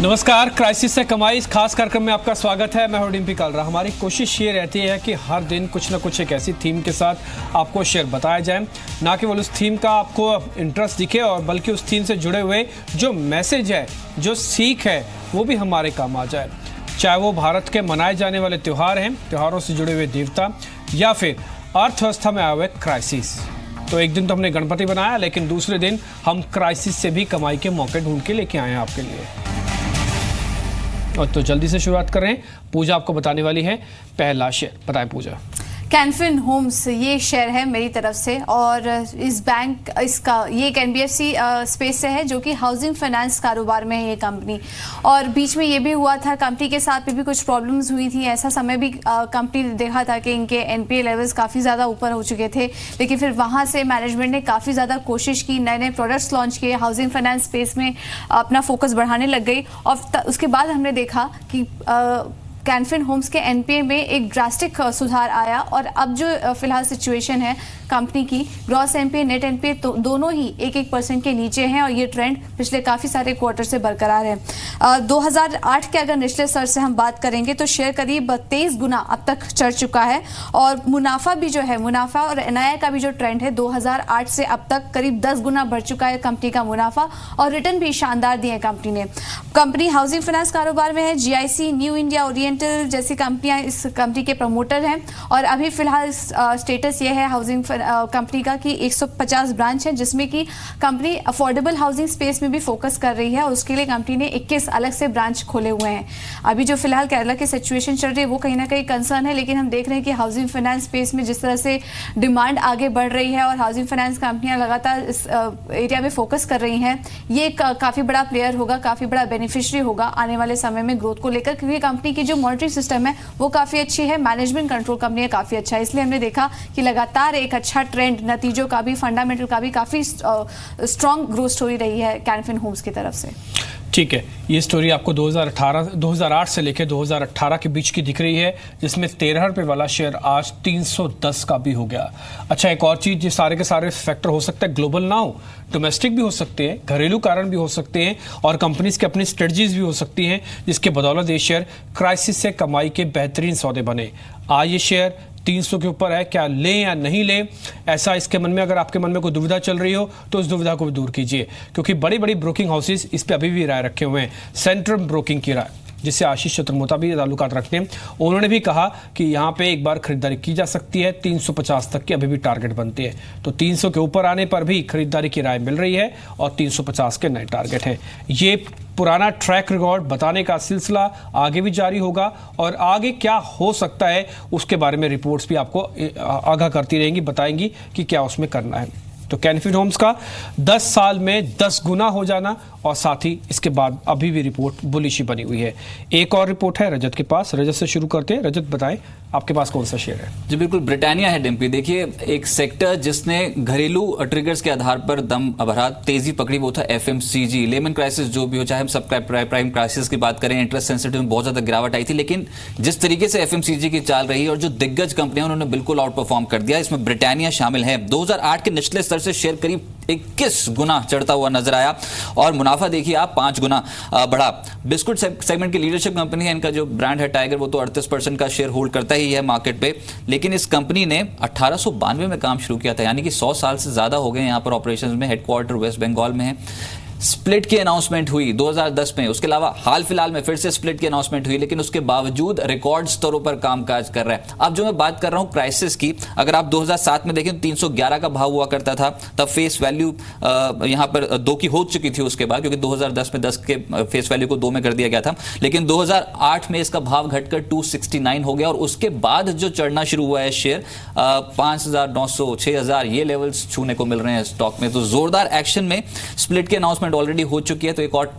नमस्कार, क्राइसिस से कमाई इस खास कार्यक्रम में आपका स्वागत है। मैं हूं डिम्पी कालरा। हमारी कोशिश ये रहती है कि हर दिन कुछ ना कुछ एक ऐसी थीम के साथ आपको शेयर बताया जाए, ना केवल उस थीम का आपको इंटरेस्ट दिखे और बल्कि उस थीम से जुड़े हुए जो मैसेज है, जो सीख है, वो भी हमारे काम आ जाए। चाहे वो भारत के मनाए जाने वाले त्यौहार हैं, त्योहारों से जुड़े हुए देवता, या फिर अर्थव्यवस्था में आए हुए क्राइसिस। तो एक दिन तो हमने गणपति बनाया, लेकिन दूसरे दिन हम क्राइसिस से भी कमाई के मौके ढूंढ के लेके आए हैं आपके लिए। और तो जल्दी से शुरुआत कर रहे हैं। पूजा आपको बताने वाली है पहला शेयर। बताएं पूजा। कैनफिन होम्स ये शेयर है मेरी तरफ से, और इस बैंक इसका ये एक एनबीएफसी स्पेस से है जो कि हाउसिंग फाइनेंस कारोबार में है ये कंपनी। और बीच में ये भी हुआ था, कंपनी के साथ भी कुछ प्रॉब्लम्स हुई थी। ऐसा समय भी कंपनी ने देखा था कि इनके एनपीए लेवल्स काफ़ी ज़्यादा ऊपर हो चुके थे, लेकिन फिर वहाँ से मैनेजमेंट ने काफ़ी ज़्यादा कोशिश की, नए नए प्रोडक्ट्स लॉन्च किए, हाउसिंग फाइनेंस स्पेस में अपना फोकस बढ़ाने लग गई। और उसके बाद हमने देखा कि कैनफिन होम्स के एनपीए में एक ड्रास्टिक सुधार आया। और अब जो फिलहाल सिचुएशन है कंपनी की, ग्रॉस एनपीए नेट एनपीए तो दोनों ही 1% के नीचे हैं, और ये ट्रेंड पिछले काफ़ी सारे क्वार्टर से बरकरार है। 2008 के अगर निचले स्तर से हम बात करेंगे तो शेयर करीब 23 गुना अब तक चढ़ चुका है। और मुनाफा भी जो है, मुनाफा और एनआईआई का भी जो ट्रेंड है, 2008 से अब तक करीब 10 गुना बढ़ चुका है कंपनी का मुनाफा, और रिटर्न भी शानदार दिए कंपनी ने। कंपनी हाउसिंग फाइनेंस कारोबार में है। जीआईसी, न्यू इंडिया ओरिएंटल जैसी कंपनियां इस कंपनी के प्रमोटर हैं। और अभी फिलहाल स्टेटस ये है हाउसिंग कंपनी का कि 150 ब्रांच है, जिसमें कि कंपनी अफोर्डेबल हाउसिंग स्पेस में भी फोकस कर रही है, और उसके लिए कंपनी ने 21 अलग से ब्रांच खोले हुए हैं। अभी जो फिलहाल केरला की सिचुएशन चल रही है वो कहीं ना कहीं कंसर्न है, लेकिन हम देख रहे हैं कि हाउसिंग फाइनेंस स्पेस में जिस तरह से डिमांड आगे बढ़ रही है और हाउसिंग फाइनेंस कंपनियां लगातार इस एरिया में फोकस कर रही हैं, ये काफ़ी बड़ा प्लेयर होगा, काफ़ी बड़ा बेनिफिशियरी होगा आने वाले समय में ग्रोथ को लेकर, क्योंकि कंपनी की जो मॉनिटरिंग सिस्टम है वो काफ़ी अच्छी है, मैनेजमेंट कंट्रोल कंपनी काफ़ी अच्छा है। इसलिए हमने देखा कि लगातार एक अच्छा ट्रेंड, नतीजों का भी, फंडामेंटल का भी काफ़ी स्ट्रॉन्ग ग्रोथ स्टोरी रही है कैनफिन होम्स की तरफ से। ठीक है, ये स्टोरी आपको 2008 से लेकर 2018 के बीच की दिख रही है, जिसमें 13 रुपये वाला शेयर आज 310 का भी हो गया। अच्छा, एक और चीज़, ये सारे के सारे फैक्टर हो सकता है ग्लोबल ना हो, डोमेस्टिक भी हो सकते हैं, घरेलू कारण भी हो सकते हैं, और कंपनीज की अपनी स्ट्रेटजीज भी हो सकती हैं, जिसके बदौलत ये शेयर क्राइसिस से कमाई के बेहतरीन सौदे बने। आज ये शेयर 300 के ऊपर है। क्या लें या नहीं लें, ऐसा इसके मन में, अगर आपके मन में कोई दुविधा चल रही हो तो उस दुविधा को भी दूर कीजिए, क्योंकि बड़ी बड़ी ब्रोकिंग हाउसेस इस पे अभी भी राय रखे हुए हैं। सेंट्रम ब्रोकिंग की राय, जिससे आशीष चतुर्मोता भी ताल्लुकात रखते हैं, उन्होंने भी कहा कि यहाँ पे एक बार खरीदारी की जा सकती है। 350 तक की अभी भी टारगेट बनते हैं, तो 300 के ऊपर आने पर भी खरीदारी की राय मिल रही है, और 350 के नए टारगेट हैं। ये पुराना ट्रैक रिकॉर्ड बताने का सिलसिला आगे भी जारी होगा, और आगे क्या हो सकता है उसके बारे में रिपोर्ट्स भी आपको आगाह करती रहेंगी, बताएंगी कि क्या उसमें करना है। तो कैनफिन होम्स का 10 साल में 10 गुना हो जाना, और साथ ही इसके बाद अभी भी रिपोर्ट बुलिश ही बनी हुई है। एक और रिपोर्ट है रजत के पास, रजत से शुरू करते हैं। रजत, बताएं आपके पास कौन सा शेयर है? जी बिल्कुल, ब्रिटानिया है डिम्पी। देखिए, एक सेक्टर जिसने घरेलू ट्रिगर्स के आधार पर दम भरा, तेजी पकड़ी, वो था एफएमसीजी। लेमन क्राइसिस जो भी हो, चाहे हम सब प्राइम क्राइसिस की बात करें, इंटरेस्ट सेंसिटिव में बहुत ज्यादा गिरावट आई थी, लेकिन जिस तरीके से एफएमसीजी की चाल रही है और जो दिग्गज कंपनियां, उन्होंने बिल्कुल आउट परफॉर्म कर दिया। इसमें ब्रिटानिया शामिल है। 2008 के निचले स्तर से शेयर करीब 21 गुना चढ़ता हुआ नजर आया, और मुनाफा देखिए आप 5 गुना बढ़ा। बिस्कुट सेगमेंट की लीडरशिप कंपनी है, इनका जो ब्रांड है टाइगर, वो तो 38% का शेयर होल्ड करता ही है मार्केट पे। लेकिन इस कंपनी ने 1892 में काम शुरू किया था, यानी कि 100 साल से ज्यादा हो गए यहाँ पर ऑपरेशंस में। हेडक्वार्टर वेस्ट बंगाल में है। स्प्लिट की अनाउंसमेंट हुई 2010 में, उसके अलावा हाल फिलहाल में फिर से स्प्लिट की अनाउंसमेंट हुई, लेकिन उसके बावजूद रिकॉर्ड स्तरों पर कामकाज कर रहा है। अब जो मैं बात कर रहा हूं क्राइसिस की, अगर आप 2007 में देखें तो 311 का भाव हुआ करता था, तब फेस वैल्यू यहां पर 2 की हो चुकी थी उसके बाद, क्योंकि 2010 में 10 के फेस वैल्यू को 2 में कर दिया गया था। लेकिन 2008 में इसका भाव घटकर 269 हो गया, और उसके बाद जो चढ़ना शुरू हुआ है शेयर 5,900, 6,000 ये लेवल्स छूने को मिल रहे हैं स्टॉक में। तो जोरदार एक्शन में स्प्लिट की अनाउंसमेंट ऑलरेडी हो चुकी है, तो एक और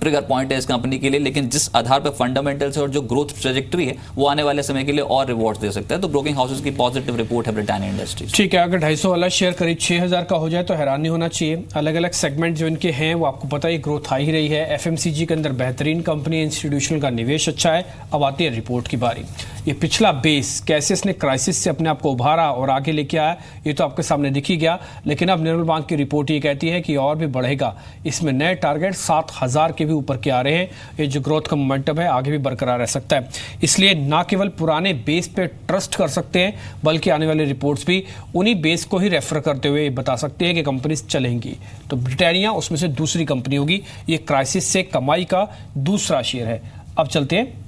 ट्रिगर पॉइंट है इस कंपनी के लिए। लेकिन जिस आधार पर फंडामेंटल्स और जो ग्रोथ ट्रेजेक्टरी है, वो आने वाले समय के लिए और रिवॉर्ड्स दे सकता है। तो ब्रोकिंग हाउसेस की पॉजिटिव रिपोर्ट है ब्रिटानिया इंडस्ट्रीज। ठीक है, अगर 250 वाला शेयर करीब 6,000 का हो जाए तो हैरान नहीं होना चाहिए। अलग अलग सेगमेंट जो इनके हैं वो आपको पता है ग्रोथ आ ही रही है। एफएमसीजी के अंदर बेहतरीन कंपनी, इंस्टीट्यूशनल का निवेश अच्छा है। अब आती है रिपोर्ट की बारी। ये पिछला बेस कैसे इसने क्राइसिस से अपने आप को उभारा और आगे लेके आया, ये तो आपके सामने दिख ही गया। लेकिन अब निर्मल बैंक की रिपोर्ट ये कहती है कि और भी बढ़ेगा। इसमें नए टारगेट 7,000 के भी ऊपर के आ रहे हैं। ये जो ग्रोथ का मोमेंटम है आगे भी बरकरार रह सकता है। इसलिए ना केवल पुराने बेस पे ट्रस्ट कर सकते हैं, बल्कि आने वाले रिपोर्ट्स भी उन्हीं बेस को ही रेफर करते हुए बता सकते हैं कि कंपनीज चलेंगी। तो ब्रिटानिया उसमें से दूसरी कंपनी होगी। ये क्राइसिस से कमाई का दूसरा शेयर है। अब चलते हैं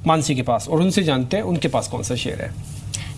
मानसी के पास और उनसे जानते हैं उनके पास कौन सा शेयर है।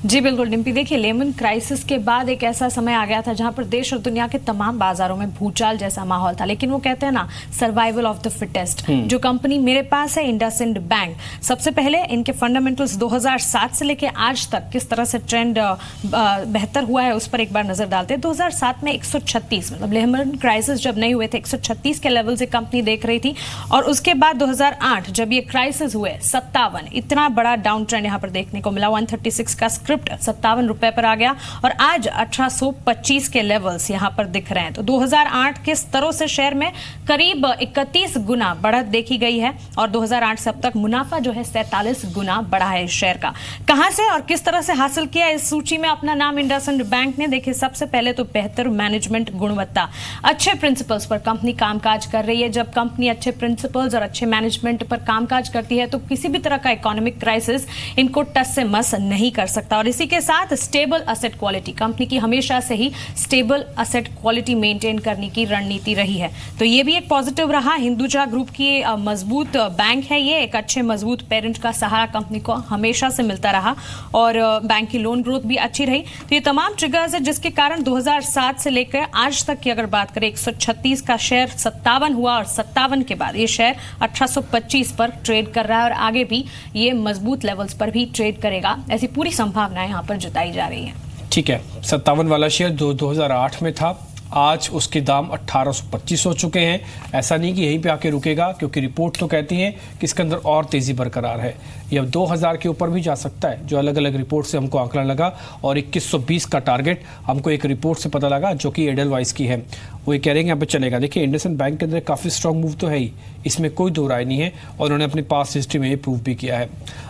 जी बिल्कुल डिम्पी, देखिए लेमन क्राइसिस के बाद एक ऐसा समय आ गया था जहां पर देश और दुनिया के तमाम बाजारों में भूचाल जैसा माहौल था। लेकिन वो कहते हैं ना, सर्वाइवल ऑफ द फिटेस्ट। जो कंपनी मेरे पास है इंडसइंड बैंक, सबसे पहले इनके फंडामेंटल्स 2007 से लेके आज तक किस तरह से ट्रेंड बेहतर हुआ है उस पर एक बार नजर डालते हैं। 2007 में 136, मतलब लेमन क्राइसिस जब नहीं हुए थे 136 के लेवल से कंपनी देख रही थी, और उसके बाद 2008 जब ये क्राइसिस हुए 57, इतना बड़ा डाउन ट्रेंड यहाँ पर देखने को मिला। 136 का स्क्रिप्ट 57 रुपए पर आ गया और आज 1825 के लेवल्स यहां पर दिख रहे हैं। तो 2008 के स्तरों से शेयर में करीब 31 गुना बढ़त देखी गई है और 2008 से अब तक मुनाफा जो है 47 गुना बढ़ा है इस शेयर का। कहां से और किस तरह से हासिल किया इस सूची में अपना नाम इंडसइंड बैंक ने? देखिए, सबसे पहले तो बेहतर मैनेजमेंट गुणवत्ता, अच्छे प्रिंसिपल्स पर कंपनी कामकाज कर रही है। जब कंपनी अच्छे प्रिंसिपल्स और अच्छे मैनेजमेंट पर कामकाज करती है तो किसी भी तरह का इकोनॉमिक क्राइसिस इनको टस से मस नहीं कर सकता। और इसी के साथ स्टेबल असेट क्वालिटी, कंपनी की हमेशा से ही स्टेबल असेट क्वालिटी मेंटेन करने की रणनीति रही है, तो ये भी एक पॉजिटिव रहा। हिंदुजा ग्रुप की मजबूत बैंक है ये, एक अच्छे मजबूत पेरेंट का सहारा कंपनी को हमेशा से मिलता रहा और बैंक की लोन ग्रोथ भी अच्छी रही। तो ये तमाम ट्रिगर्स है जिसके कारण 2007 से लेकर आज तक की अगर बात करें 136 का शेयर 57 हुआ और 57 के बाद ये शेयर 1825 पर ट्रेड कर रहा है और आगे भी ये मजबूत लेवल्स पर भी ट्रेड करेगा, ऐसी पूरी संभावनाएं यहाँ पर जताई जा रही है। ठीक है, 57 वाला शेयर 2008 में था, आज उसके दाम 1825 हो चुके हैं। ऐसा नहीं कि यहीं पे आके रुकेगा, क्योंकि रिपोर्ट तो कहती है कि इसके अंदर और तेजी बरकरार है। ये अब 2000 के ऊपर भी जा सकता है, जो अलग अलग रिपोर्ट से हमको आंकड़ा लगा। और 2120 का टारगेट हमको एक रिपोर्ट से पता लगा जो कि एडलवाइस की है, वो ये कह रहे हैं यहाँ पे चलेगा। देखिए, इंडसइंड बैंक के अंदर काफ़ी स्ट्रॉन्ग मूव तो है ही, इसमें कोई दो राय नहीं है और उन्होंने अपनी पास्ट हिस्ट्री में ये प्रूव भी किया है।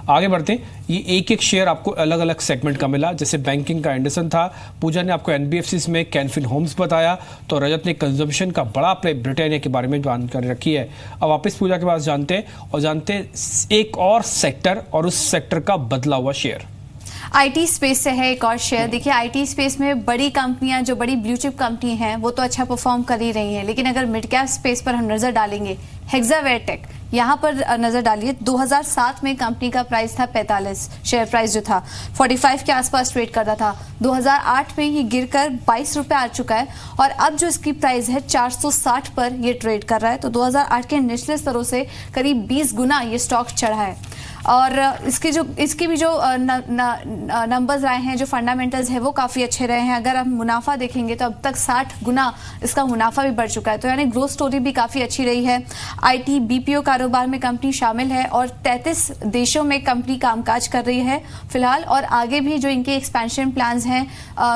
आगे बढ़ते हैं, ये एक एक शेयर आपको अलग अलग सेगमेंट का मिला। जैसे बैंकिंग का इंडसइंड था, पूजा ने आपको एनबीएफसी में कैनफिन होम्स बताया, तो रजत ने कंजम्पशन का बड़ा प्ले ब्रिटानिया के बारे में जानकारी रखी है। अब वापस पूजा के पास जानते हैं एक और सेक्टर और उस सेक्टर का बदला हुआ शेयर। आईटी स्पेस से है एक और शेयर। देखिए, आईटी स्पेस में बड़ी कंपनियां, जो बड़ी ब्लू चिप कंपनी हैं, वो तो अच्छा परफॉर्म कर ही रही हैं, लेकिन अगर मिड कैप स्पेस पर हम नजर डालेंगे, हेक्सावेयर टेक, यहाँ पर नजर डालिए। 2007 में कंपनी का प्राइस था 45, शेयर प्राइस जो था 45 के आसपास ट्रेड करता था। 2008 में ये गिरकर 22 रुपए आ चुका है और अब जो इसकी प्राइस है 460 पर ये ट्रेड कर रहा है। तो 2008 के निचले स्तरों से करीब 20 गुना ये स्टॉक चढ़ा है। और इसकी भी जो नंबर्स आए हैं, जो फंडामेंटल्स है, वो काफ़ी अच्छे रहे हैं। अगर आप मुनाफा देखेंगे तो अब तक 60 गुना इसका मुनाफा भी बढ़ चुका है, तो यानी ग्रोथ स्टोरी भी काफ़ी अच्छी रही है। आईटी बीपीओ कारोबार में कंपनी शामिल है और 33 देशों में कंपनी कामकाज कर रही है फिलहाल, और आगे भी जो इनके एक्सपेंशन प्लान्स हैं,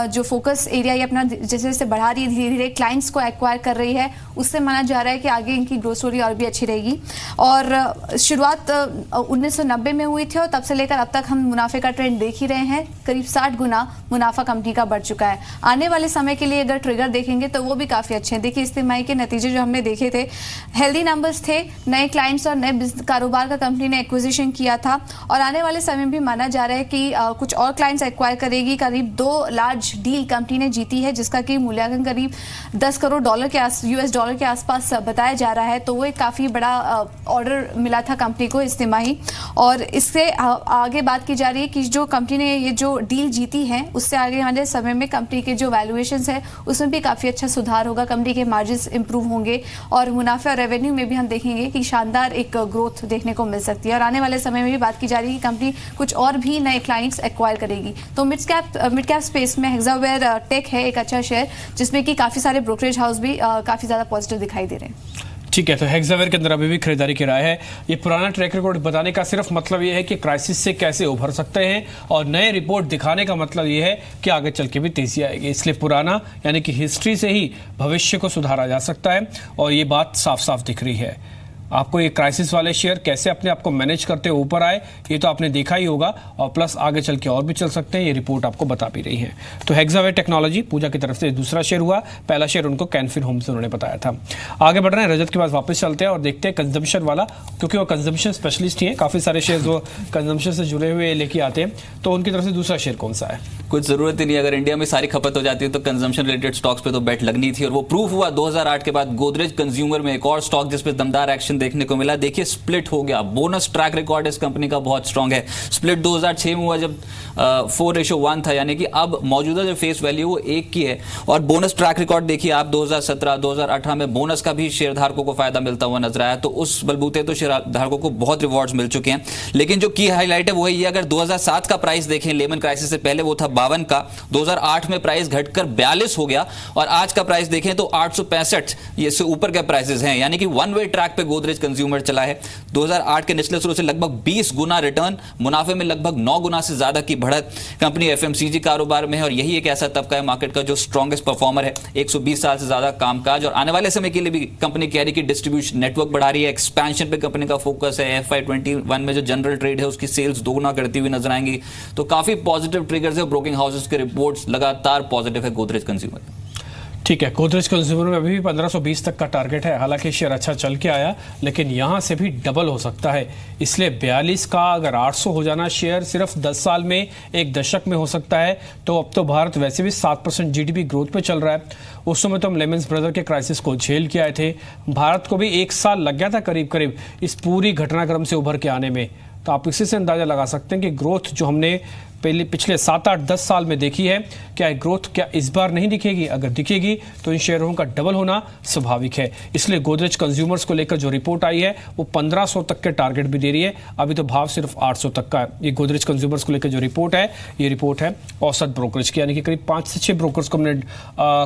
जो फोकस एरिया ये अपना जैसे जैसे बढ़ा रही है, धीरे धीरे क्लाइंट्स को एक्वायर कर रही है, उससे माना जा रहा है कि आगे इनकी ग्रोथ स्टोरी और भी अच्छी रहेगी। और शुरुआत 1990 में हुई थी और तब से लेकर अब तक हम मुनाफे का ट्रेंड देख ही रहे हैं। करीब 60 गुना मुनाफा कंपनी का बढ़ चुका है। आने वाले समय के लिए अगर ट्रिगर देखेंगे तो वो भी काफ़ी अच्छे हैं। देखिए, इस तिमाही के नतीजे जो हमने देखे थे, हेल्दी नंबर्स थे, नए क्लाइंट्स और नए कारोबार का कंपनी ने एक्विजिशन किया था और आने वाले समय भी माना जा रहा है कि कुछ और क्लाइंट्स एक्वायर करेगी। करीब 2 लार्ज डील कंपनी ने जीती है, जिसका कि मूल्यांकन करीब 10 करोड़ US डॉलर के आसपास बताया जा रहा है। तो वो एक काफ़ी बड़ा ऑर्डर मिला था कंपनी को इस तिमाही। और इससे आगे बात की जा रही है कि जो कंपनी ने ये जो डील जीती है, उससे आगे आने समय में कंपनी के जो वैल्यूएशंस है उसमें भी काफ़ी अच्छा सुधार होगा, कंपनी के मार्जिन्स इंप्रूव होंगे और मुनाफे और रेवेन्यू में भी हम देखेंगे कि शानदार एक ग्रोथ देखने को मिल सकती है। और आने वाले समय में भी बात की जा रही है कि कंपनी कुछ और भी नए क्लाइंट्स एक्वायर करेगी। तो मिड कैप स्पेस में हेक्सावेयर टेक है एक अच्छा शेयर, जिसमें कि काफ़ी सारे ब्रोकरेज हाउस भी काफ़ी ज़्यादा पॉजिटिव दिखाई दे रहे हैं। ठीक है, तो हेक्सावेयर के अंदर अभी भी खरीदारी की राय है। ये पुराना ट्रैक रिकॉर्ड बताने का सिर्फ मतलब ये है कि क्राइसिस से कैसे उभर सकते हैं, और नए रिपोर्ट दिखाने का मतलब ये है कि आगे चल के भी तेजी आएगी। इसलिए पुराना यानी कि हिस्ट्री से ही भविष्य को सुधारा जा सकता है और ये बात साफ साफ दिख रही है। आपको ये क्राइसिस वाले शेयर कैसे अपने आप को मैनेज करते हुए ऊपर आए, ये तो आपने देखा ही होगा, और प्लस आगे चल के और भी चल सकते हैं, ये रिपोर्ट आपको बता भी रही है। तो हेक्सावे टेक्नोलॉजी पूजा की तरफ से दूसरा शेयर हुआ, पहला शेयर उनको कैनफिन होम्स उन्होंने बताया था। आगे बढ़ रहे हैं, रजत के पास वापस चलते हैं और देखते हैं कंजम्पशन वाला, क्योंकि वो कंजम्पशन स्पेशलिस्ट ही है, काफी सारे शेयर वो कंजम्पशन से जुड़े हुए लेके आते हैं। तो उनकी तरफ से दूसरा शेयर कौन सा है? कुछ जरूरत ही नहीं, अगर इंडिया में सारी खपत हो जाती है तो कंजम्पशन रिलेटेड स्टॉक्स पे तो बेट लगनी थी, और वो प्रूफ हुआ 2008 के बाद। गोदरेज कंज्यूमर में एक और स्टॉक जिसपे दमदार एक्शन देखने को मिला। देखिए स्प्लिट हो गया, बोनस ट्रैक रिकॉर्ड इस कंपनी का बहुत स्ट्रांग है। स्प्लिट 2006 में हुआ जब 4:1 था, यानी कि अब मौजूदा जो फेस वैल्यू वो 1 की है। और बोनस ट्रैक रिकॉर्ड देखिए आप, 2017 2018 में बोनस का भी शेयरधारकों को फायदा मिलता हुआ नजर आया, तो उस बलबूते तो शेयरधारकों को बहुत रिवॉर्ड्स मिल चुके हैं। लेकिन जो की हाईलाइट है वो है ये, अगर 2007 का प्राइस देखें, लेमन क्राइसिस से पहले वो था 52 का, 2008 में प्राइस घटकर 42 हो गया, और आज का प्राइस देखें तो 865, ये से ऊपर के प्राइसेस हैं, यानी कि वन वे ट्रैक पे गोदरेज कंज्यूमर चला है। 2008 के निचले स्रोत से लगभग 20 गुना रिटर्न, मुनाफे में लगभग 9 गुना से ज्यादा की बढ़त कंपनी एफएमसीजी कारोबार में है, और यही एक ऐसा तबका है मार्केट का जो स्ट्रॉन्गेस्ट परफॉर्मर है। 120 साल से ज्यादा कामकाज, और आने वाले समय के लिए भी कंपनी कह रही कि डिस्ट्रीब्यूशन नेटवर्क बढ़ा रही है, एक्सपेंशन पे कंपनी का फोकस है। FY21 में जो जनरल ट्रेड है उसकी सेल्स दोगुना करती हुई नजर आएंगी, तो काफी पॉजिटिव ट्रिगर्स है। ब्रोकिंग हाउसेस के रिपोर्ट्स लगातार पॉजिटिव है गोदरेज कंज्यूमर। ठीक है, गोदरेज कंज्यूमर में अभी भी 1520 तक का टारगेट है। हालांकि शेयर अच्छा चल के आया, लेकिन यहां से भी डबल हो सकता है, इसलिए 42 का अगर 800 हो जाना शेयर सिर्फ 10 साल में, एक दशक में हो सकता है। तो अब तो भारत वैसे भी 7% GDP ग्रोथ पे चल रहा है। उस समय तो हम लेमन ब्रदर के क्राइसिस को झेल के आए थे, भारत को भी 1 साल लग गया था करीब करीब इस पूरी घटनाक्रम से उभर के आने में। तो आप इसी से अंदाजा लगा सकते हैं कि ग्रोथ जो हमने पिछले 7, 8, 10 साल में देखी है, क्या ग्रोथ क्या इस बार नहीं दिखेगी? अगर दिखेगी तो इन शेयरों का डबल होना स्वाभाविक है। इसलिए गोदरेज कंज्यूमर्स को लेकर जो रिपोर्ट आई है वो 1500 तक के टारगेट भी दे रही है, अभी तो भाव सिर्फ 800 तक का है। ये गोदरेज कंज्यूमर्स को लेकर जो रिपोर्ट है, ये रिपोर्ट है औसत ब्रोकरेज की, यानी कि करीब 5 से 6 ब्रोकर्स को हमने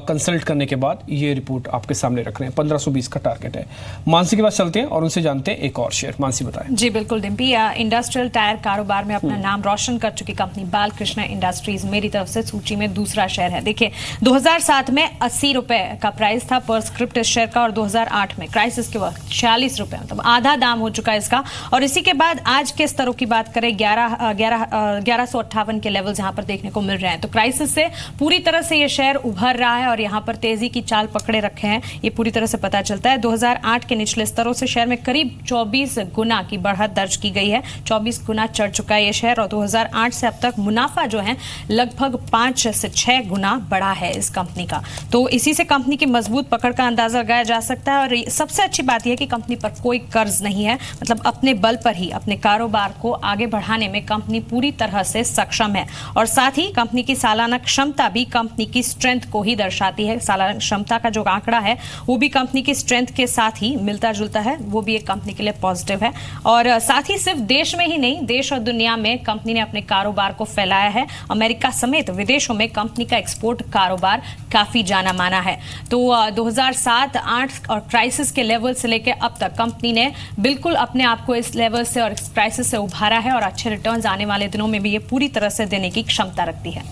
कंसल्ट करने के बाद ये रिपोर्ट आपके सामने रख रहे हैं। 1520 का टारगेट है। मानसी के पास चलते हैं और उनसे जानते हैं एक और शेयर। मानसी बताएं। जी बिल्कुल डिम्पी, इंडस्ट्रियल टायर कारोबार में अपना नाम रोशन कर चुकी कंपनी बालकृष्ण इंडस्ट्रीज मेरी तरफ से सूची में दूसरा शेयर है। देखिए 2007 में 80 रुपए का प्राइस था पर स्क्रिप्ट इस शेयर का, और 2008 में क्राइसिस के वक्त 46 रुपए, मतलब आधा दाम हो चुका है इसका। और इसी के बाद आज के स्तरों की बात करें, 1158 के लेवल्स यहां पर देखने को मिल रहे हैं। तो क्राइसिस से पूरी तरह से ये शेयर उभर रहा है और यहां पर तेजी की चाल पकड़े रखे हैं, ये पूरी तरह से पता चलता है। 2008 के निचले स्तरों से शेयर में करीब 24 गुना की बढ़त दर्ज की गई है, 24 गुना चढ़ चुका है ये शेयर, और 2008 से अब तक मुनाफा जो है लगभग 5 से 6 गुना बढ़ा है इस कंपनी का। तो इसी से कंपनी की मजबूत पकड़ का अंदाजा लगाया जा सकता है। और सबसे अच्छी बात यह कि कंपनी पर कोई कर्ज नहीं है, मतलब अपने बल पर ही अपने कारोबार को आगे बढ़ाने में कंपनी पूरी तरह से सक्षम है। और साथ ही कंपनी की सालाना क्षमता भी कंपनी की स्ट्रेंथ को ही दर्शाती है। सालाना क्षमता का जो आंकड़ा है वो भी कंपनी की स्ट्रेंथ के साथ ही मिलता जुलता है, वो भी एक कंपनी के लिए पॉजिटिव है। और साथ ही सिर्फ देश में ही नहीं, देश और दुनिया में कंपनी ने अपने कारोबार को फैलाया है। अमेरिका समेत विदेशों में कंपनी का एक्सपोर्ट कारोबार काफी जाना माना है। तो 2007-8 और क्राइसिस के लेवल से लेकर अब तक कंपनी ने बिल्कुल अपने आप को इस लेवल से और इस क्राइसिस से उभारा है, और अच्छे रिटर्न्स आने वाले दिनों में भी ये पूरी तरह से देने की क्षमता रखती है।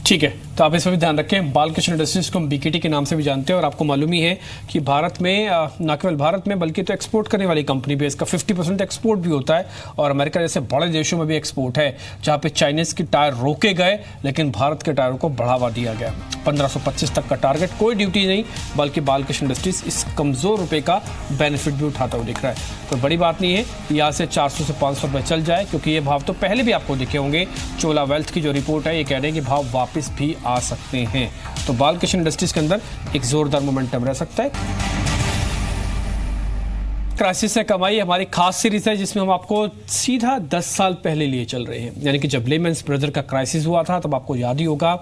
ठीक है, तो आप इसमें भी ध्यान रखें। बालकृष्ण इंडस्ट्रीज को हम BKT के नाम से भी जानते हैं, और आपको मालूम ही है कि भारत में न केवल भारत में बल्कि तो एक्सपोर्ट करने वाली कंपनी भी है। इसका 50% एक्सपोर्ट भी होता है, और अमेरिका जैसे बड़े देशों में भी एक्सपोर्ट है, जहां पे चाइनीज की टायर रोके गए लेकिन भारत के टायरों को बढ़ावा दिया गया। 1525 तक का टारगेट, कोई ड्यूटी नहीं, बल्कि बालकृष्ण इंडस्ट्रीज इस कमजोर रुपए का बेनिफिट भी उठाता हुआ दिख रहा है। कोई बड़ी बात नहीं है यहाँ से 400 से 500 रुपये चल जाए, क्योंकि ये भाव तो पहले भी आपको दिखे होंगे। चोला वेल्थ की जो रिपोर्ट है ये कह रहे हैं कि भाव वापस भी आ सकते हैं। तो बालकृष्ण इंडस्ट्रीज के अंदर एक जोरदार मोमेंटम रह सकता है। क्राइसिस से कमाई हमारी खास सीरीज है, जिसमें हम आपको सीधा 10 साल पहले लिए चल रहे हैं, यानी कि जब लेमन ब्रदर का क्राइसिस हुआ था तब आपको याद ही होगा।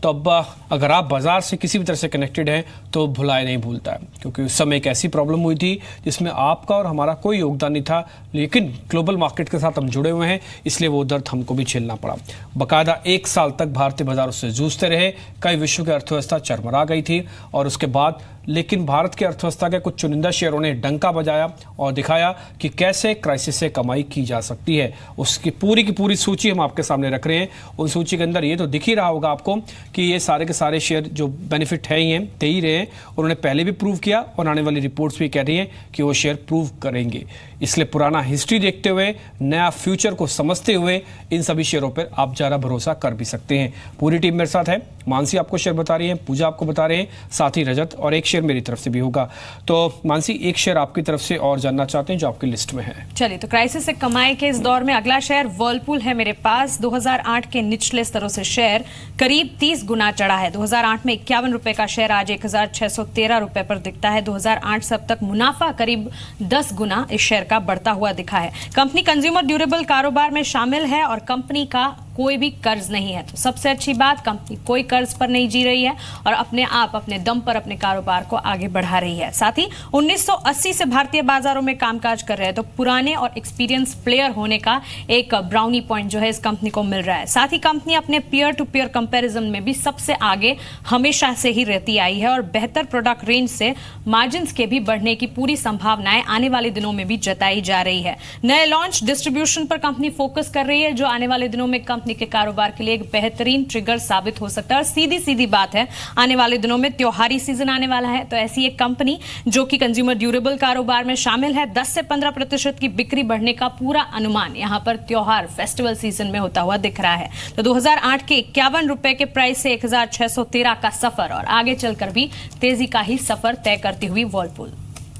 तो अब अगर आप बाजार से किसी भी तरह से कनेक्टेड हैं तो भुलाए नहीं भूलता है, क्योंकि उस समय एक ऐसी प्रॉब्लम हुई थी जिसमें आपका और हमारा कोई योगदान नहीं था, लेकिन ग्लोबल मार्केट के साथ हम जुड़े हुए हैं, इसलिए वो दर्द हमको भी झेलना पड़ा। बाकायदा 1 साल तक भारतीय बाजार उससे जूझते रहे, कई विश्व की अर्थव्यवस्था चरमरा गई थी, और उसके बाद लेकिन भारत की अर्थव्यवस्था के कुछ चुनिंदा शेयरों ने डंका बजाया और दिखाया कि कैसे क्राइसिस से कमाई की जा सकती है। उसकी पूरी की पूरी सूची हम आपके सामने रख रहे हैं। उन सूची के अंदर ये तो दिख ही रहा होगा आपको कि ये सारे के सारे शेयर जो बेनिफिट है ही हैं, दे ही रहे हैं। उन्होंने पहले भी प्रूव किया और आने वाली रिपोर्ट्स भी कह रही हैं कि वो शेयर प्रूव करेंगे। इसलिए पुराना हिस्ट्री देखते हुए, नया फ्यूचर को समझते हुए इन सभी शेयरों पर आप ज़्यादा भरोसा कर भी सकते हैं। पूरी टीम मेरे साथ है, मानसी आपको शेयर बता रही है, पूजा आपको बता रहे हैं, साथ ही रजत, और एक शेयर मेरी तरफ से भी होगा। तो मानसी, एक शेयर आपकी तरफ से और जानना चाहते हैं जो आपकी लिस्ट में है। चलिए, तो क्राइसिस से कमाई के इस दौर में अगला शेयर वर्लपूल है मेरे पास। 2008 के निचले स्तरों से शेयर करीब 30 गुना चढ़ा है। 2008 में 51 रुपए का शेयर आज 1613 रुपए पर दिखता है। 2008 से अब तक मुनाफा करीब 10 गुना इस शेयर का बढ़ता हुआ दिखा है। कंपनी कंज्यूमर ड्यूरेबल कारोबार में शामिल है और कंपनी का कोई भी कर्ज नहीं है। तो सबसे अच्छी बात, कंपनी कोई कर्ज पर नहीं जी रही है और अपने आप अपने दम पर अपने कारोबार को आगे बढ़ा रही है। साथ ही 1980 से भारतीय बाजारों में कामकाज कर रहे हैं, तो पुराने और एक्सपीरियंस प्लेयर होने का एक ब्राउनी पॉइंट जो है इस कंपनी को मिल रहा है। साथ ही कंपनी अपने पीयर टू पीयर कंपैरिजन में भी सबसे आगे हमेशा से ही रहती आई है और बेहतर प्रोडक्ट रेंज से मार्जिन्स के भी बढ़ने की पूरी संभावनाएं आने वाले दिनों में भी जताई जा रही है। नए लॉन्च, डिस्ट्रीब्यूशन पर कंपनी फोकस कर रही है, जो आने वाले दिनों में कंपनी के कारोबार के लिए एक बेहतरीन ट्रिगर साबित हो सकता है। और सीधी सीधी बात है, आने वाले दिनों में त्योहारी सीजन आने वाला है, तो ऐसी एक कंपनी जो कि कंज्यूमर ड्यूरेबल कारोबार में शामिल है, 10 से 15% की बिक्री बढ़ने का पूरा अनुमान यहां पर त्योहार फेस्टिवल सीजन में होता हुआ दिख रहा है। तो 2008 के 51 रुपए के प्राइस से 1613 का सफर और आगे चलकर भी तेजी का ही सफर तय करती हुई वर्लपूल।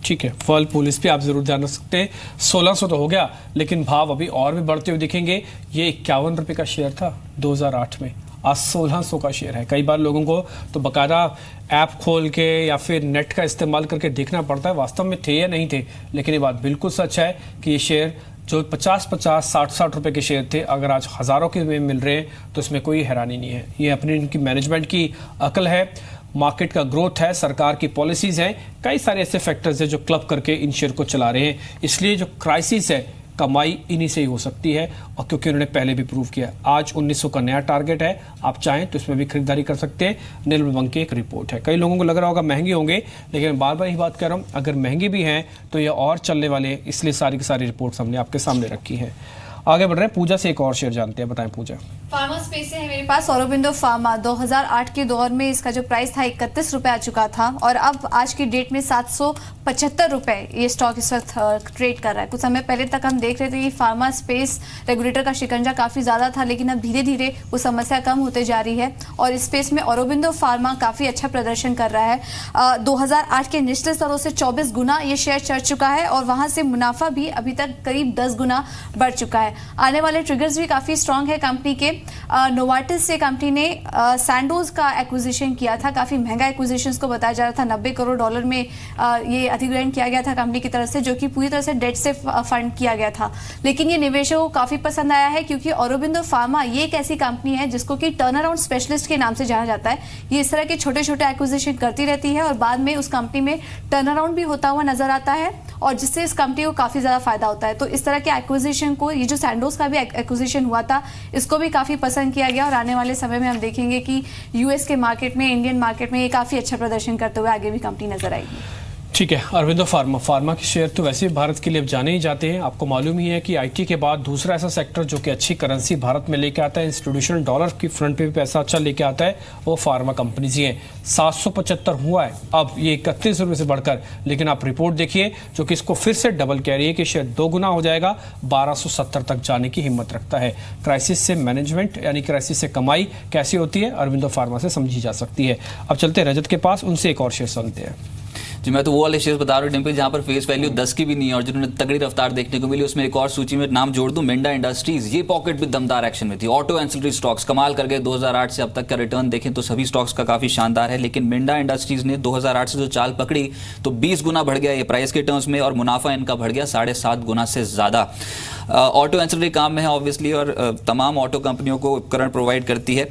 ठीक है, वर्लपूल, इस पे आप जरूर ध्यान रख सकते हैं। 1600 तो हो गया, लेकिन भाव अभी और भी बढ़ते हुए दिखेंगे। ये 51 रुपए का शेयर था 2008 में, आज 1600 का शेयर है। कई बार लोगों को तो बाकायदा ऐप खोल के या फिर नेट का इस्तेमाल करके देखना पड़ता है वास्तव में थे या नहीं थे। लेकिन ये बात बिल्कुल सच है कि ये शेयर जो 50-50, 60-60 रुपए के शेयर थे, अगर आज हज़ारों के में मिल रहे हैं तो इसमें कोई हैरानी नहीं है। ये अपनी इनकी मैनेजमेंट की अकल है, मार्केट का ग्रोथ है, सरकार की पॉलिसीज़ हैं, कई सारे ऐसे फैक्टर्स हैं जो क्लब करके इन शेयर को चला रहे हैं। इसलिए जो क्राइसिस है, कमाई इन्हीं से ही हो सकती है, और क्योंकि उन्होंने पहले भी प्रूव किया। आज 1900 का नया टारगेट है, आप चाहें तो इसमें भी खरीदारी कर सकते हैं। निर्मल बंक की एक रिपोर्ट है। कई लोगों को लग रहा होगा महंगे होंगे, लेकिन बार बार यही बात कर रहा हूँ, अगर महंगी भी हैं तो ये और चलने वाले हैं, इसलिए सारी की सारी रिपोर्ट्स हमने आपके सामने रखी है। आगे बढ़ रहे हैं, पूजा से एक और शेयर जानते हैं, बताएं पूजा। फार्मा स्पेस से है मेरे पास ऑरोबिंदो फार्मा। 2008 के दौर में इसका जो प्राइस था 31 रुपए आ चुका था और अब आज की डेट में 775 रुपए ये स्टॉक इस वक्त ट्रेड कर रहा है। कुछ समय पहले तक हम देख रहे थे कि फार्मा स्पेस रेगुलेटर का शिकंजा काफी ज्यादा था, लेकिन अब धीरे धीरे वो समस्या कम होते जा रही है और इस स्पेस में ऑरोबिंदो फार्मा काफी अच्छा प्रदर्शन कर रहा है। 2008 के निचले स्तरों से 24 गुना ये शेयर चढ़ चुका है और वहां से मुनाफा भी अभी तक करीब 10 गुना बढ़ चुका है। आने वाले ट्रिगर्स भी काफी स्ट्रांग है कंपनी के। नोवार्टिस से कंपनी ने सैंडोज का एक्विजिशन किया था, काफी महंगा एक्विजिशन को बताया जा रहा था। $90 करोड़ में ये अधिग्रहण किया गया था कंपनी की तरफ से, जो कि पूरी तरह से डेट से फंड किया गया था। लेकिन ये निवेशकों को काफी पसंद आया है, क्योंकि ऑरोबिंदो फार्मा ये एक ऐसी कंपनी है जिसको कि टर्न अराउंड स्पेशलिस्ट के नाम से जाना जाता है। ये इस तरह के छोटे छोटे एक्विजिशन करती रहती है और बाद में उस कंपनी में टर्न अराउंड भी होता हुआ नजर आता है और जिससे इस कंपनी को काफी ज्यादा फायदा होता है। तो इस तरह के एक्विजिशन को, ये जो सैंडोज का भी एक्विजिशन हुआ था, इसको भी काफी पसंद किया गया और आने वाले समय में हम देखेंगे कि यूएस के मार्केट में, इंडियन मार्केट में ये काफी अच्छा प्रदर्शन करते हुए आगे भी कंपनी नजर आएगी। ठीक है, अरविंदो फार्मा के शेयर तो वैसे भी भारत के लिए अब जाने ही जाते हैं। आपको मालूम ही है कि आईटी के बाद दूसरा ऐसा सेक्टर जो कि अच्छी करेंसी भारत में लेके आता है, इंस्टीट्यूशनल डॉलर की फ्रंट पे भी पैसा अच्छा लेके आता है, वो फार्मा कंपनीज ही हैं। 775 हुआ है अब, ये 31 रुपये से बढ़कर। लेकिन आप रिपोर्ट देखिए जो कि इसको फिर से डबल कह रही है कि शेयर 2 गुना हो जाएगा, 1270 तक जाने की हिम्मत रखता है। क्राइसिस से मैनेजमेंट यानी क्राइसिस से कमाई कैसी होती है, अरविंदो फार्मा से समझी जा सकती है। अब चलते हैं रजत के पास, उनसे एक और शेयर सुनते हैं। जी, मैं तो वो वाले शेयर बता रहा हूँ डिम्पल, जहाँ पर फेस वैल्यू 10 की भी नहीं है और जिन्होंने तगड़ी रफ्तार देखने को मिली। उसमें एक और सूची में नाम जोड़ दूं, मिंडा इंडस्ट्रीज। ये पॉकेट भी दमदार एक्शन में थी। ऑटो एंसिलरी स्टॉक्स कमाल कर गए। 2008 से अब तक का रिटर्न देखें तो सभी स्टॉक्स का काफी शानदार है, लेकिन मिंडा इंडस्ट्रीज ने 2008 से जो चाल पकड़ी तो 20 गुना बढ़ गया ये प्राइस के टर्म्स में और मुनाफा इनका बढ़ गया 7.5 गुना से ज्यादा। ऑटो एंसिलरी काम में है ऑब्वियसली और तमाम ऑटो कंपनियों को उपकरण प्रोवाइड करती है,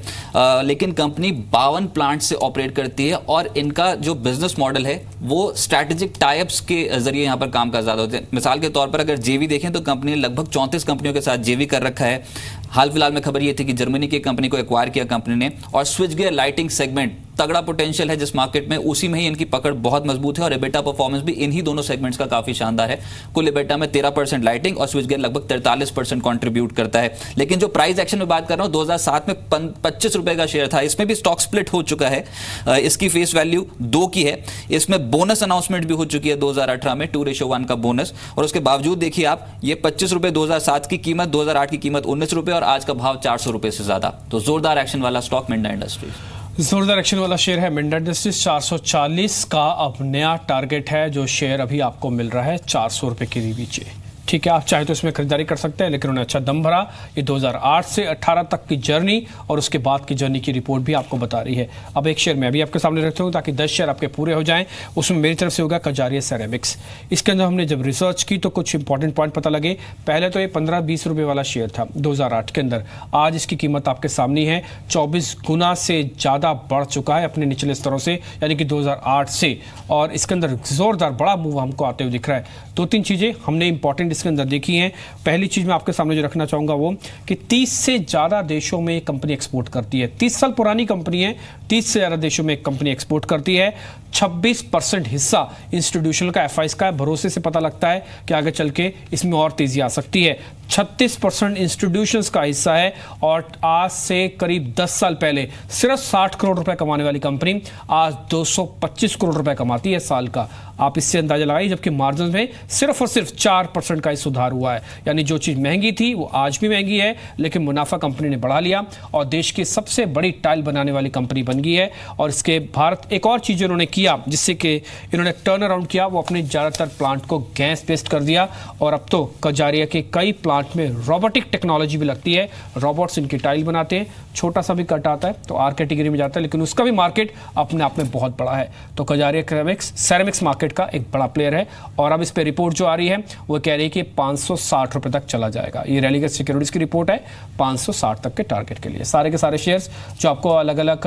लेकिन कंपनी 52 प्लांट से ऑपरेट करती है और इनका जो बिजनेस मॉडल है वो स्ट्रैटेजिक टाइप्स के जरिए यहाँ पर काम का ज्यादा होता है। मिसाल के तौर पर अगर जेवी देखें तो कंपनी ने लगभग 34 कंपनियों के साथ जेवी कर रखा है। हाल फिलहाल में खबर ये थी कि जर्मनी की कंपनी को एक्वायर किया कंपनी ने और स्विच गियर लाइटिंग सेगमेंट तगड़ा पोटेंशियल है जिस मार्केट में, उसी में ही इनकी पकड़ बहुत मजबूत है और एबिटा परफॉर्मेंस भी इन्हीं दोनों सेगमेंट्स का काफी शानदार है। कुल एबिटा में 13% लाइटिंग और स्विच गियर लगभग 43% कंट्रीब्यूट करता है। लेकिन जो प्राइस एक्शन में बात कर रहा हूं, 2007 में 25 रुपए का शेयर था, इसमें भी स्टॉक स्प्लिट हो चुका है। इसकी फेस वैल्यू 2 की है। इसमें बोनस अनाउंसमेंट भी हो चुकी है 2018 में 2:1 का बोनस, और उसके बावजूद देखिए आप, ये 25 रुपए 2007 की कीमत, 2008 की कीमत 19 रुपए और आज का भाव 400 रुपए से ज्यादा। तो जोरदार एक्शन वाला स्टॉक मिंडा इंडस्ट्रीज। जोरदार एक्शन वाला शेयर है मिंडा इंडस्ट्रीज। 440 का अब नया टारगेट है, जो शेयर अभी आपको मिल रहा है 400 रुपए के नीचे। ठीक है, आप चाहे तो इसमें खरीदारी कर सकते हैं, लेकिन उन्होंने अच्छा दम भरा। ये 2008 से 18 तक की जर्नी और उसके बाद की जर्नी की रिपोर्ट भी आपको बता रही है। अब एक शेयर मैं भी आपके सामने रखता हूँ ताकि 10 शेयर आपके पूरे हो जाएं। उसमें मेरी तरफ से होगा कजारिया सेरेमिक्स। इसके अंदर हमने जब रिसर्च की तो कुछ इंपॉर्टेंट पॉइंट पता लगे। पहले तो ये 15-20 रुपये वाला शेयर था 2008 के अंदर। आज इसकी कीमत आपके सामने है, 24 गुना से ज़्यादा बढ़ चुका है अपने निचले स्तरों से, यानी कि 2008 से। और इसके अंदर जोरदार बड़ा मूव हमको आते हुए दिख रहा है। 2-3 चीज़ें हमने इंपॉर्टेंट इसके अंदर देखी हैं। पहली चीज़ मैं आपके सामने जो रखना चाहूँगा वो कि 30 से ज़्यादा देशों में कंपनी एक्सपोर्ट करती है। 30 साल पुरानी कंपनी है, 30 से ज़्यादा देशों में कंपनी एक्सपोर्ट करती है। 26% हिस्सा इंस्टीट्यूशनल का, एफआईज का है। भरोसे से पता लगता है कि आगे चल के इसमें और तेज़ी आ सकती है। 36% इंस्टीट्यूशंस का हिस्सा है और आज से करीब 10 साल पहले सिर्फ 60 करोड़ रुपए कमाने वाली कंपनी आज 225 करोड़ रुपए कमाती है साल का। आप इससे अंदाजा लगाइए, जबकि मार्जिन में सिर्फ और सिर्फ 4% का ही सुधार हुआ है। यानी जो चीज़ महंगी थी वो आज भी महंगी है, लेकिन मुनाफा कंपनी ने बढ़ा लिया और देश की सबसे बड़ी टाइल बनाने वाली कंपनी बन गई है। और इसके भारत एक और चीज़ इन्होंने किया जिससे कि इन्होंने टर्न अराउंड किया, वो अपने ज़्यादातर प्लांट को गैस बेस्ड कर दिया। और अब तो कजारिया के कई प्लांट में रोबोटिक टेक्नोलॉजी भी लगती है। रोबोट्स इनकी टाइल बनाते हैं, छोटा सा भी कट आता है तो आर कैटेगरी में जाता है, लेकिन उसका भी मार्केट अपने आप में बहुत बड़ा है। तो कजारिया सेरेमिक्स मार्केट का एक बड़ा प्लेयर है। और अब इस पे रिपोर्ट जो आ रही है वो कह रही है कि 560 रुपए तक चला जाएगा। ये रेलिगेट सिक्योरिटीज की रिपोर्ट है 560 तक के टारगेट के लिए। सारे के सारे शेयर्स जो आपको अलग अलग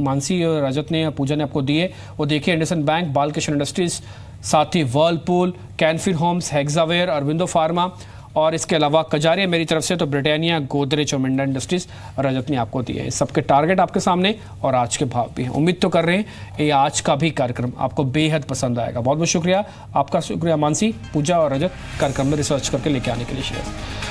मानसी और रजत ने, पूजा ने आपको दिए, वो देखिए। एंडरसन बैंक, बालकृष्ण इंडस्ट्रीज, साथ ही Whirlpool, Can Fin Homes, Hexaware, Aurobindo Pharma और इसके अलावा कजारिया मेरी तरफ से, तो ब्रिटानिया, गोदरेज और मिंडा इंडस्ट्रीज रजत ने आपको दिए। सबके टारगेट आपके सामने और आज के भाव भी हैं। उम्मीद तो कर रहे हैं ये आज का भी कार्यक्रम आपको बेहद पसंद आएगा। बहुत बहुत शुक्रिया आपका, शुक्रिया मानसी, पूजा और रजत कार्यक्रम में रिसर्च करके लेके आने के लिए शेयर।